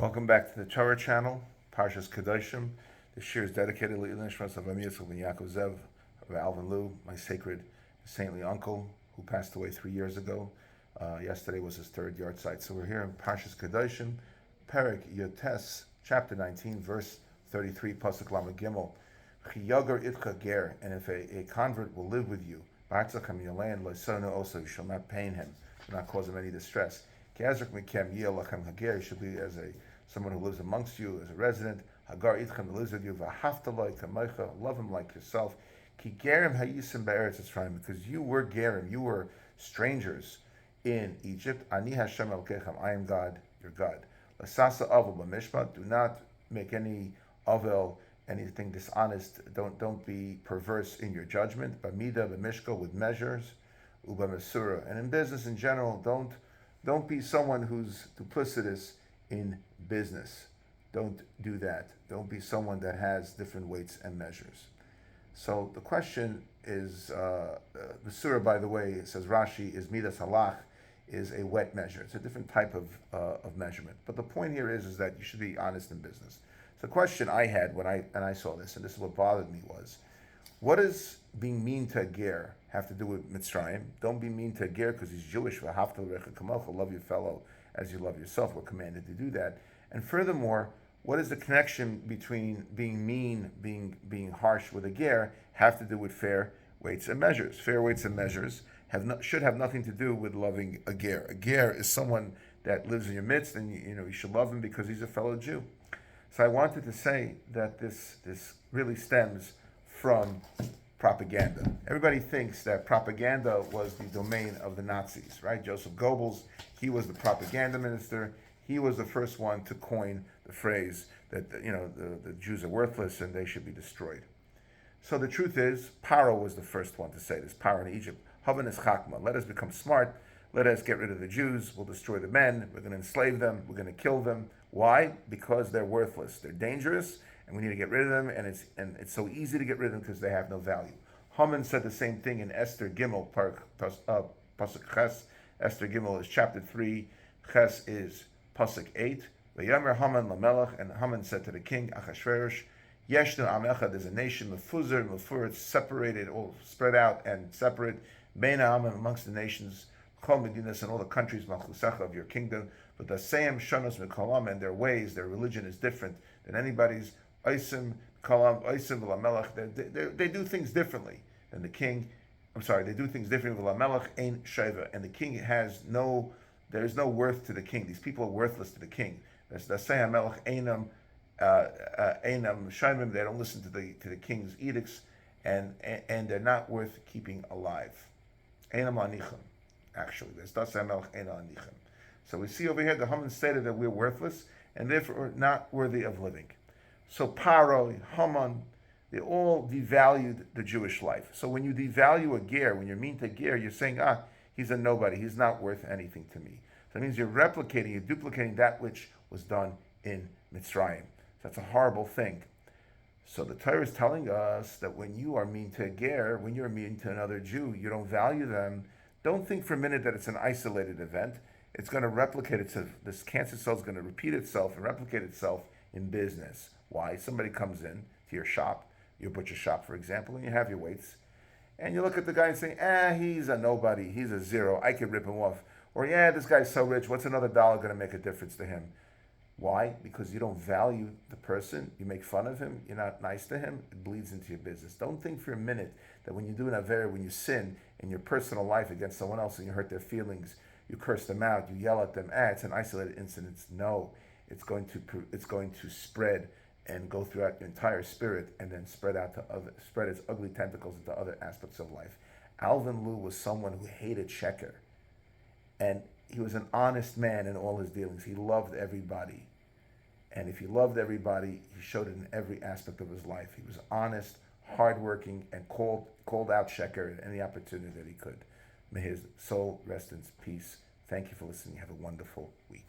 Welcome back to the Torah channel, Parshas Kedoshim. This year is dedicated to the Nishmas of Amir Yitzchak ben Yaakov Zev, of Alvin Liu, my sacred saintly uncle, who passed away 3 years ago. Yesterday was his third yard site. So we're here in Parshas Kedoshim, Perek Yotes, chapter 19, verse 33, Pasuk Lamed Gimel. Chiyagar itcha ger, and if a convert will live with you, Ba'atzacham Yalayan Loisono also, you shall not pain him, do not cause him any distress. Ke'ezrak mikem yeh lachem hager, you should be as someone who lives amongst you, as a resident. Hagar itchem, lives with you, v'haftaloi kamoicha, love him like yourself. Ki gerim hayisim be'eretz Yisrael, because you were gerim, you were strangers in Egypt. Ani Hashem elkechem, I am God, your God. Lasasa avel b'mishpat, do not make any avel, anything dishonest. Don't be perverse in your judgment. B'mida b'mishko, with measures. Uba mesura, and in business in general, don't be someone who's duplicitous in business. Don't do that. Don't be someone that has different weights and measures. So the question is, the surah, by the way, it says Rashi, is midas halach, is a wet measure. It's a different type of measurement. But the point here is that you should be honest in business. So the question I had when I saw this, and this is what bothered me, was, what does being mean to a ger have to do with Mitzrayim? Don't be mean to a ger because he's Jewish. Love your fellow as you love yourself. We're commanded to do that. And furthermore, what is the connection between being mean, being harsh with a ger, have to do with fair weights and measures? Fair weights and measures should have nothing to do with loving a ger. A ger is someone that lives in your midst, and you should love him because he's a fellow Jew. So I wanted to say that this really stems from propaganda. Everybody thinks that propaganda was the domain of the Nazis, right? Joseph Goebbels, he was the propaganda minister. He was the first one to coin the phrase that the Jews are worthless and they should be destroyed. So the truth is, Paro was the first one to say this. Paro in Egypt, Havan is Chakma. Let us become smart. Let us get rid of the Jews. We'll destroy the men. We're going to enslave them. We're going to kill them. Why? Because they're worthless. They're dangerous, and we need to get rid of them. And it's so easy to get rid of them because they have no value. Haman said the same thing in Esther Gimel, Pasuk Ches. Esther Gimel is chapter 3. Ches is Pasuk 8. Vayomer Haman lamelech, and Haman said to the king Achashverosh, Yeshnu Amecha, there's a nation, Mefur, it's separated, all spread out and separate. Beina Haman, amongst the nations, Kol Medinas, and all the countries, Malchusecha, of your kingdom. But the Seim Shonos Mikolam, and their ways, their religion is different than anybody's. Oisim Kolam, Oisim V'Lamelech, they do things differently than the king. They do things differently. V'Lamelech Ein Sheva, and the king there is no worth to the king. These people are worthless to the king. That's the Seim Melech Einam Shaimim. They don't listen to the king's edicts, and they're not worth keeping alive. Einam Anichem, actually. There's Dasei Melech Einam Anichem. So we see over here the Haman stated that we're worthless and therefore not worthy of living. So Paro, Haman, they all devalued the Jewish life. So when you devalue a ger, when you're mean to a ger, you're saying, he's a nobody, he's not worth anything to me. So that means you're duplicating that which was done in Mitzrayim. So that's a horrible thing. So the Torah is telling us that when you are mean to a ger, when you're mean to another Jew, you don't value them. Don't think for a minute that it's an isolated event. It's going to replicate itself. This cancer cell is going to repeat itself and replicate itself in business. Why? Somebody comes in to your shop, your butcher shop, for example, and you have your weights, and you look at the guy and say, he's a nobody, he's a zero, I could rip him off. Or, this guy's so rich, what's another dollar going to make a difference to him? Why? Because you don't value the person, you make fun of him, you're not nice to him, it bleeds into your business. Don't think for a minute that when you do an avera, when you sin in your personal life against someone else and you hurt their feelings, you curse them out, you yell at them, it's an isolated incident. No, it's going to spread and go throughout your entire spirit, and then spread its ugly tentacles into other aspects of life. Alvin Liu was someone who hated sheker, and he was an honest man in all his dealings. He loved everybody, and if he loved everybody, he showed it in every aspect of his life. He was honest, hardworking, and called out sheker at any opportunity that he could. May his soul rest in peace. Thank you for listening. Have a wonderful week.